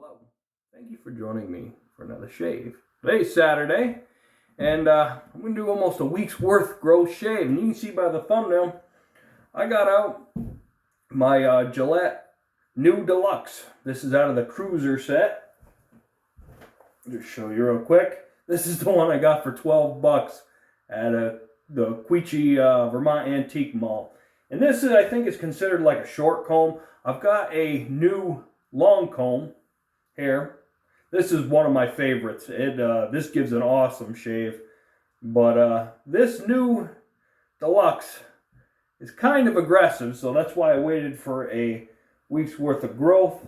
Hello, thank you for joining me for another shave. Today's Saturday, and I'm going to do almost a week's worth growth shave. And you can see by the thumbnail, I got out my Gillette new Deluxe. This is out of the Cruiser set. I'll just show you real quick. This is the one I got for 12 bucks at the Queechee, Vermont Antique Mall. And this is, I think, is considered like a short comb. I've got a new long comb here. This is one of my favorites. This gives an awesome shave. But this new Deluxe is kind of aggressive, so that's why I waited for a week's worth of growth.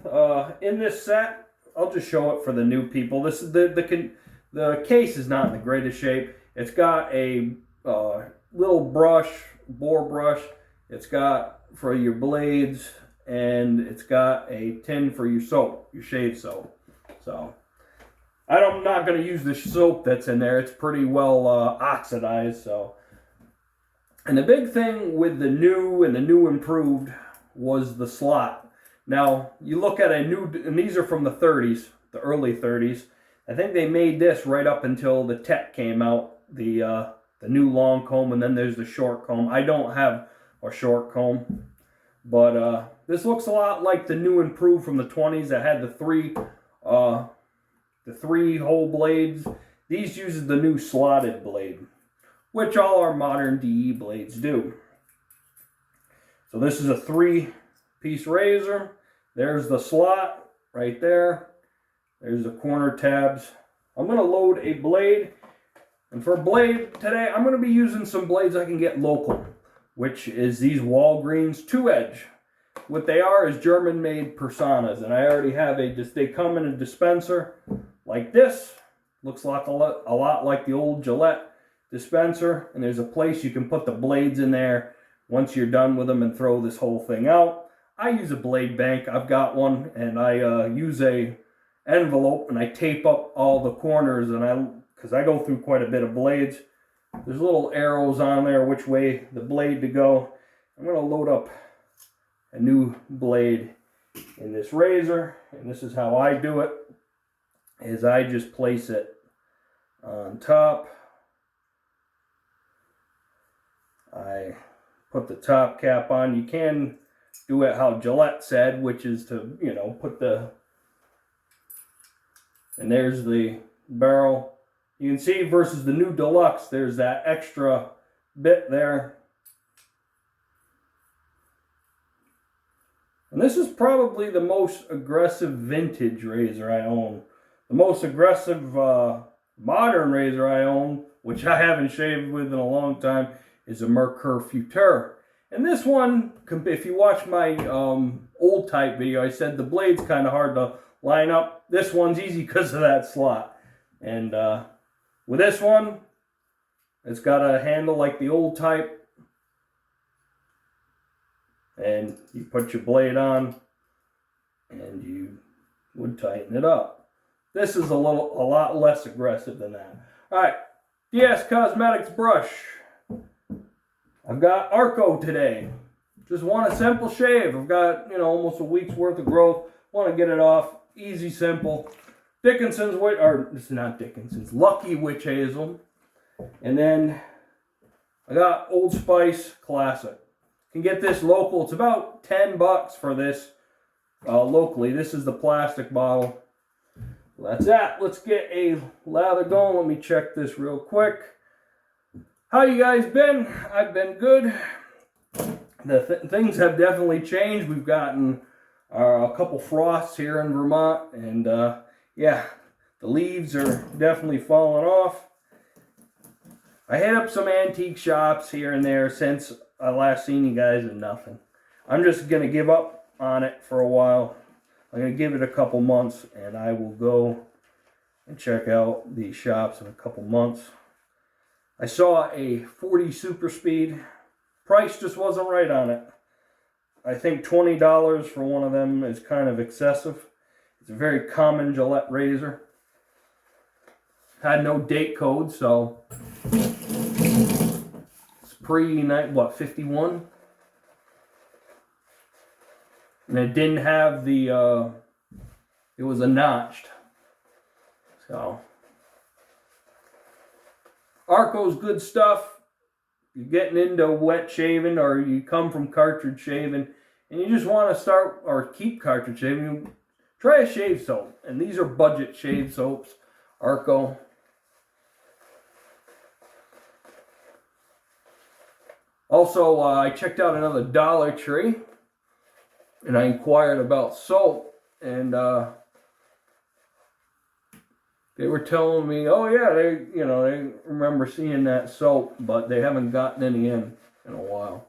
In this set, I'll just show it for the new people. This is the case is not in the greatest shape. It's got a little brush, bore brush. It's got for your blades, and it's got a tin for your soap, your shave soap. So I'm not going to use the soap that's in there. It's pretty well oxidized. So, and the big thing with the new and the new improved was the slot. Now you look at a new, and these are from the 30s, the early 30s. I think they made this right up until the tech came out, the new long comb, and then there's the short comb. I don't have a short comb, but this looks a lot like the new improved from the 20s that had the three hole blades. These uses the new slotted blade, which all our modern DE blades do. So this is a 3-piece razor. There's the slot right there. There's the corner tabs. I'm going to load a blade, and for a blade today, I'm going to be using some blades I can get local, which is these Walgreens 2-edge. What they are is German-made Personas, and I already have they come in a dispenser like this. Looks like a lot like the old Gillette dispenser, and there's a place you can put the blades in there once you're done with them and throw this whole thing out. I use a blade bank. I've got one, and I use a envelope, and I tape up all the corners, and because I go through quite a bit of blades. There's little arrows on there which way the blade to go. I'm going to load up a new blade in this razor, and this is how I do it, is I just place it on top. I put the top cap on. You can do it how Gillette said, which is to, put and there's the barrel. You can see versus the new Deluxe, there's that extra bit there. And this is probably the most aggressive vintage razor I own. The most aggressive modern razor I own, which I haven't shaved with in a long time, is a Merkur Futur. And this one, if you watch my old type video, I said the blade's kind of hard to line up. This one's easy because of that slot. And with this one, it's got a handle like the old type. And you put your blade on, and you would tighten it up. This is a lot less aggressive than that. All right, DS Cosmetics brush. I've got Arco today. Just want a simple shave. I've got, almost a week's worth of growth. Want to get it off. Easy, simple. Dickinson's, or this is not Dickinson's, Lucky Witch Hazel. And then I got Old Spice Classic. You can get this local. It's about 10 bucks for this locally. This is the plastic bottle. That's that. Let's get a lather going. Let me check this real quick. How you guys been? I've been good. Things have definitely changed. We've gotten a couple frosts here in Vermont, and yeah, the leaves are definitely falling off. I hit up some antique shops here and there since I last seen you guys, and nothing. I'm just going to give up on it for a while. I'm going to give it a couple months, and I will go and check out these shops in a couple months. I saw a 40 Super Speed. Price just wasn't right on it. I think $20 for one of them is kind of excessive. It's a very common Gillette razor. Had no date code, so it's pre-what, 51? And it didn't have the it was a notched. So Arco's good stuff. You're getting into wet shaving, or you come from cartridge shaving and you just want to start or keep cartridge shaving, try a shave soap. And these are budget shave soaps, Arco. Also, I checked out another Dollar Tree and I inquired about soap, and they were telling me, oh yeah, they remember seeing that soap, but they haven't gotten any in a while.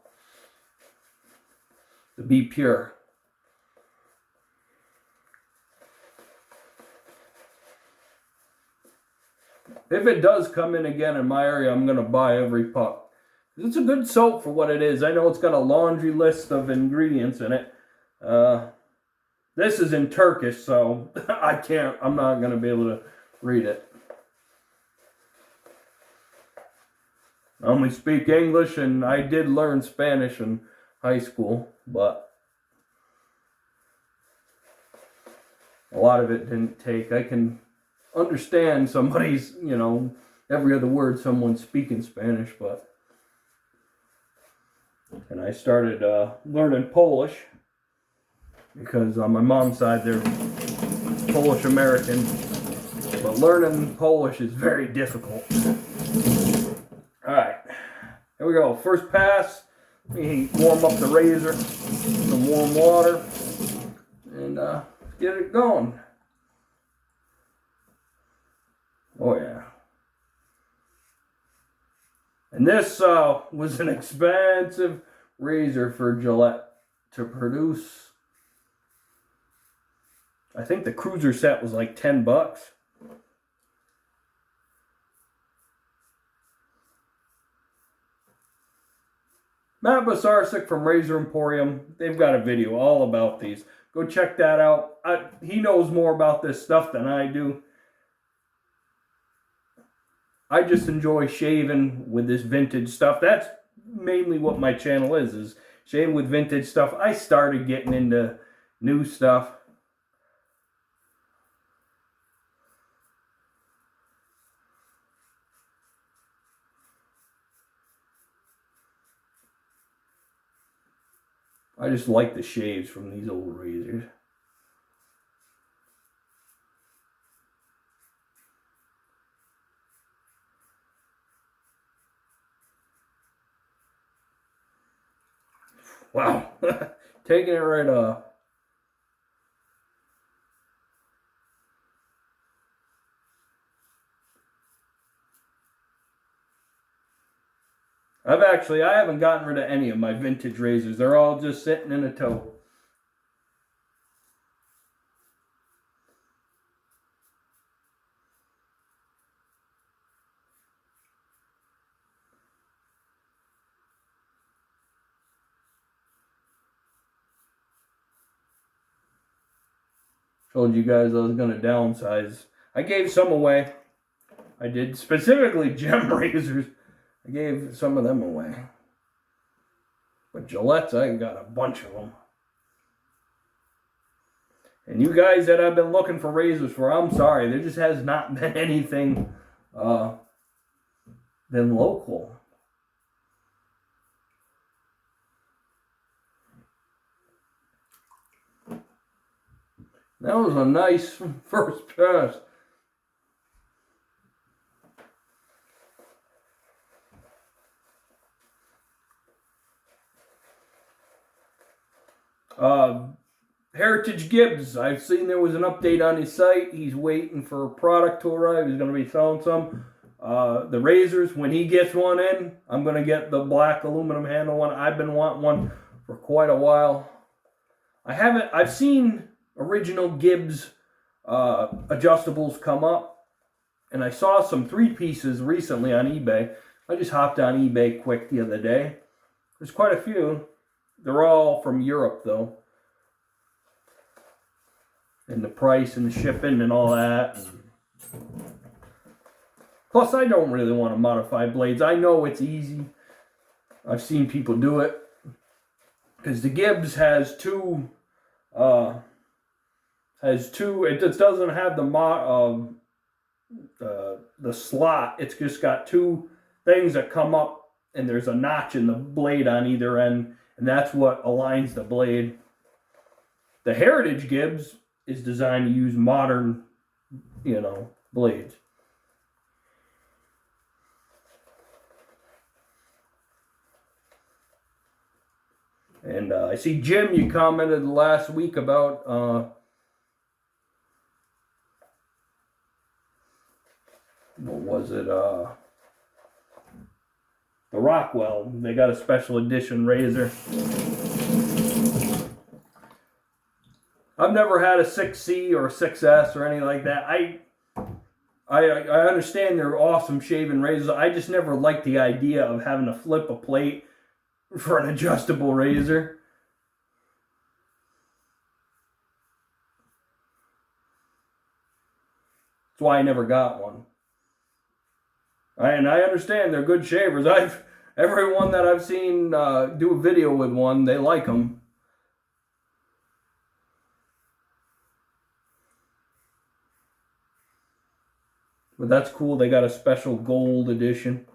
To be pure. If it does come in again in my area, I'm gonna buy every puck. It's a good soap for what it is. I know it's got a laundry list of ingredients in it. This is in Turkish, so I'm not gonna be able to read it. I only speak English, and I did learn Spanish in high school, but a lot of it didn't take. I can understand somebody's, every other word someone's speaking Spanish, but. And I started learning Polish because on my mom's side they're Polish American, but learning Polish is very difficult. Alright, here we go. First pass, we warm up the razor, some warm water, and get it going. Oh yeah. And this was an expensive razor for Gillette to produce. I think the cruiser set was like $10. Matt Basarczyk from Razor Emporium, they've got a video all about these. Go check that out. He knows more about this stuff than I do. I just enjoy shaving with this vintage stuff. That's mainly what my channel is shaving with vintage stuff. I started getting into new stuff. I just like the shaves from these old razors. Wow, taking it right off. I haven't gotten rid of any of my vintage razors. They're all just sitting in a tote. Told you guys I was going to downsize. I gave some away. I did, specifically gem razors. I gave some of them away. But Gillette's, I got a bunch of them. And you guys that I've been looking for razors for, I'm sorry. There just has not been anything than local. That was a nice first pass. Heritage Gibbs, I've seen there was an update on his site. He's waiting for a product to arrive. He's going to be selling some. The razors, when he gets one in, I'm going to get the black aluminum handle one. I've been wanting one for quite a while. I've seen original Gibbs adjustables come up, and I saw some 3-pieces recently on eBay. I just hopped on eBay quick the other day. There's quite a few. They're all from Europe though, and the price and the shipping and all that. Plus, I don't really want to modify blades. I know it's easy. I've seen people do it because the Gibbs has two Has two. It just doesn't have the slot. It's just got two things that come up, and there's a notch in the blade on either end, and that's what aligns the blade. The Heritage Gibbs is designed to use modern, blades. And I see, Jim, you commented last week about what was it? The Rockwell. They got a special edition razor. I've never had a 6C or a 6S or anything like that. I understand they're awesome shaving razors. I just never liked the idea of having to flip a plate for an adjustable razor. That's why I never got one. And I understand they're good shavers. Everyone that I've seen do a video with one, they like them. But that's cool. They got a special gold edition.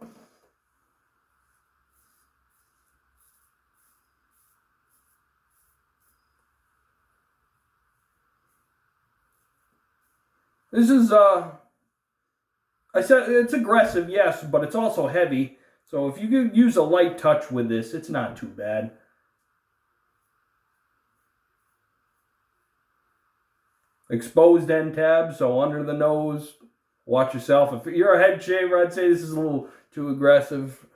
This is, I said it's aggressive, yes, but it's also heavy. So if you could use a light touch with this, it's not too bad. Exposed end tab, so under the nose. Watch yourself. If you're a head shaver, I'd say this is a little too aggressive.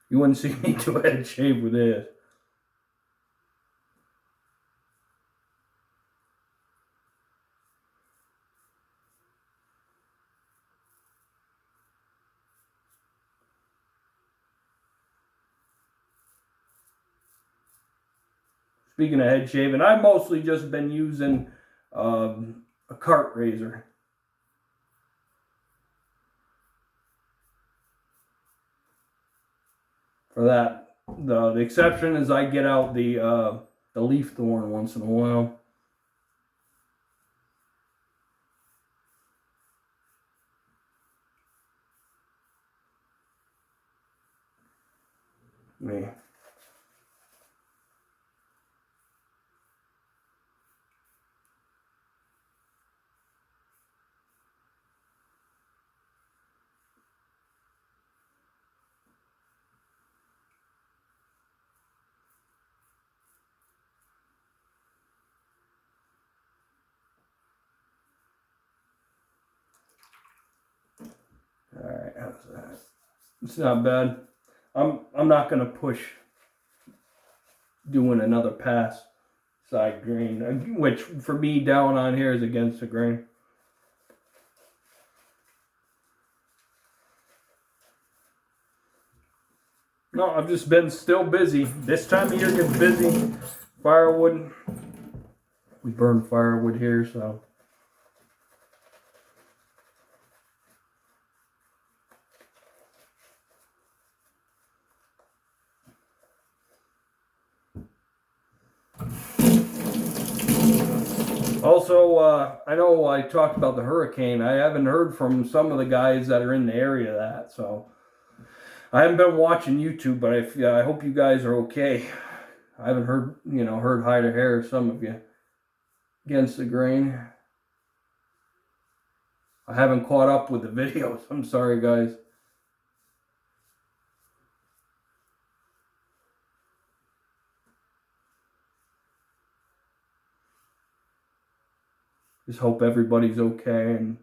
You wouldn't see me do a head shave with this. Speaking of head shaving, I've mostly just been using a cart razor. For that, the exception is I get out the leaf thorn once in a while. Me. Alright, how's that? It's not bad. I'm not gonna push doing another pass side grain, which for me down on here is against the grain. No, I've just been still busy. This time of year gets busy. Firewood. We burn firewood here, so. Also, I know I talked about the hurricane. I haven't heard from some of the guys that are in the area of that, so I haven't been watching YouTube, but I hope you guys are okay. I haven't heard, heard hide or hair, some of you, against the grain. I haven't caught up with the videos. I'm sorry, guys. Just hope everybody's okay. And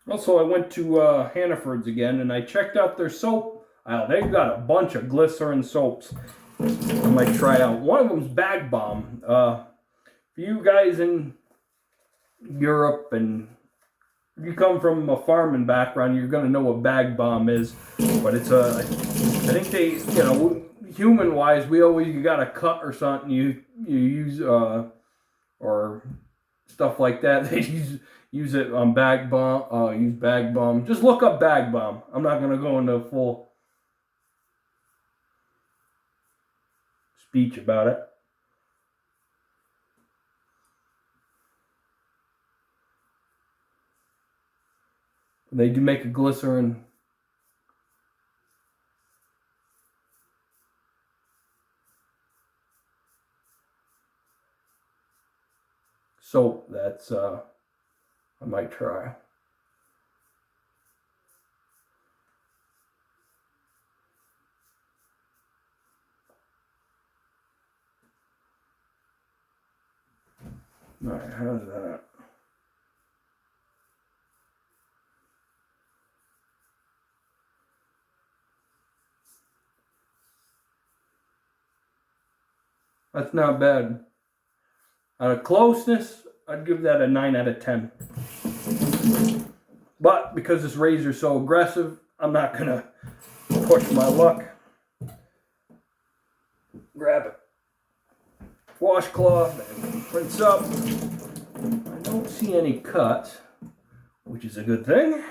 also, I went to Hannaford's again, and I checked out their soap aisle. They've got a bunch of glycerin soaps. I might try out. One of them's Bag Bomb. For you guys in Europe, and if you come from a farming background, you're going to know what Bag Bomb is. But it's I think they, you know, human-wise, you got a cut or something, you use, or stuff like that. They use it on Bag Bomb. Use Bag Bomb. Just look up Bag Bomb. I'm not going to go into full speech about it. They do make a glycerin soap that's I might try. All right, how's that? That's not bad. Out of closeness, I'd give that a 9 out of 10. But because this razor's so aggressive, I'm not going to push my luck. Grab it. Washcloth and rinse up. I don't see any cuts, which is a good thing.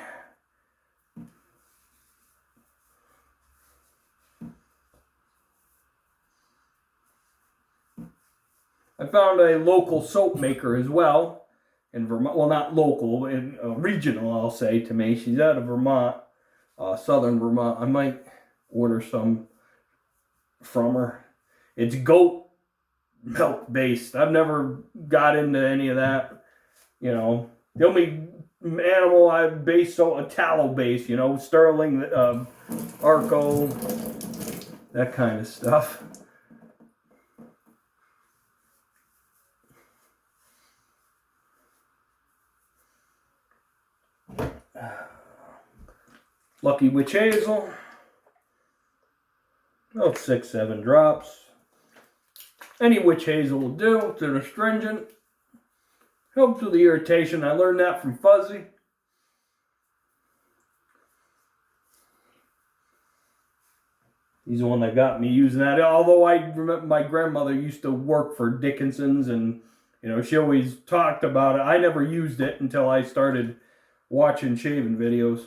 I found a local soap maker as well in Vermont. Well, not local, regional, I'll say, to me. She's out of Vermont, southern Vermont. I might order some from her. It's goat milk based. I've never got into any of that. You know, the only animal I've based, so a tallow base, you know, Sterling, Arco, that kind of stuff. Lucky Witch Hazel. About 6-7 drops. Any witch hazel will do. It's an astringent. Helps with the irritation. I learned that from Fuzzy. He's the one that got me using that. Although I remember my grandmother used to work for Dickinson's, and you know, she always talked about it. I never used it until I started watching shaving videos.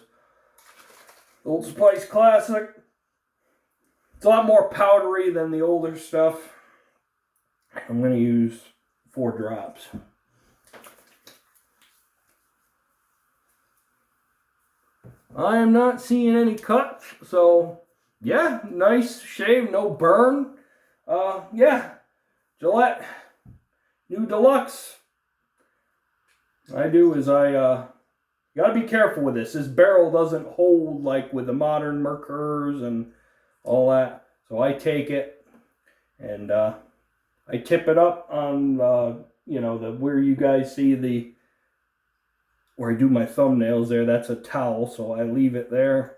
Old Spice Classic. It's a lot more powdery than the older stuff. I'm going to use 4 drops. I am not seeing any cuts, so yeah, nice shave, no burn. Yeah, Gillette, new Deluxe. I do is you gotta be careful with this. This barrel doesn't hold like with the modern Merkers and all that. So I take it and I tip it up on you know, where you guys see where I do my thumbnails there. That's a towel, so I leave it there.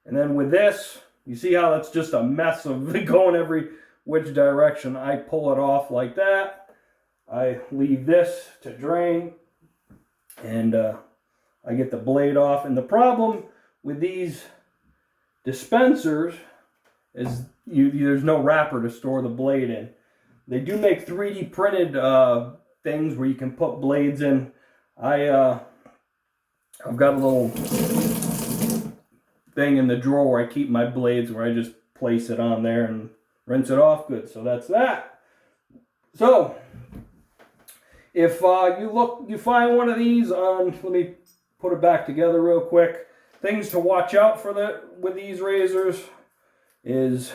And then with this, you see how that's just a mess of going every which direction. I pull it off like that. I leave this to drain, and I get the blade off. And the problem with these dispensers is there's no wrapper to store the blade in. They do make 3D printed things where you can put blades in. I've got a little thing in the drawer where I keep my blades, where I just place it on there and rinse it off good. So that's that. So if you find one of these on, let me put it back together real quick. Things to watch out for with these razors is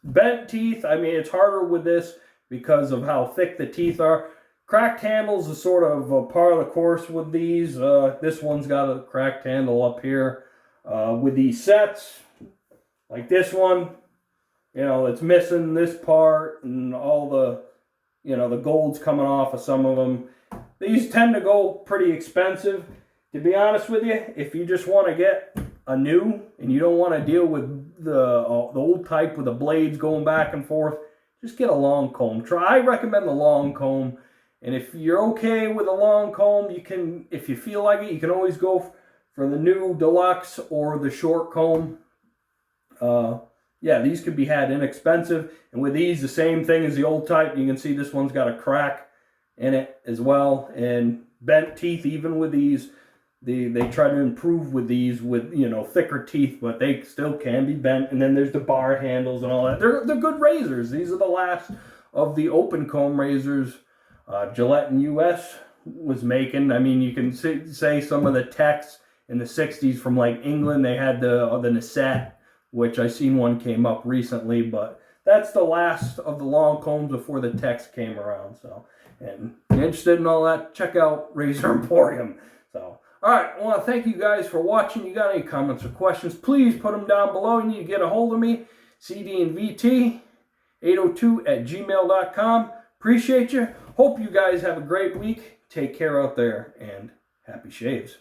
bent teeth. I mean, it's harder with this because of how thick the teeth are. Cracked handles is sort of a part of the course with these. This one's got a cracked handle up here. With these sets, like this one, you know, it's missing this part and all the, you know, the gold's coming off of some of them. These tend to go pretty expensive. To be honest with you, if you just want to get a new and you don't want to deal with the old type with the blades going back and forth, just get a long comb. I recommend the long comb. And if you're okay with a long comb, you can, if you feel like it, you can always go for the new Deluxe or the short comb. Yeah, these could be had inexpensive. And with these, the same thing as the old type. You can see this one's got a crack in it as well. And bent teeth, even with these. They try to improve with these with, you know, thicker teeth, but they still can be bent. And then there's the bar handles and all that. They're good razors. These are the last of the open comb razors Gillette in US was making. I mean, you can say some of the techs in the 60s from like England, they had the Gillette, which I seen one came up recently, but that's the last of the long combs before the techs came around. So, and if you're interested in all that, check out Razor Emporium. So, all right, I want to thank you guys for watching. You got any comments or questions, please put them down below. You need to get a hold of me, cdandvt802@gmail.com. Appreciate you. Hope you guys have a great week. Take care out there, and happy shaves.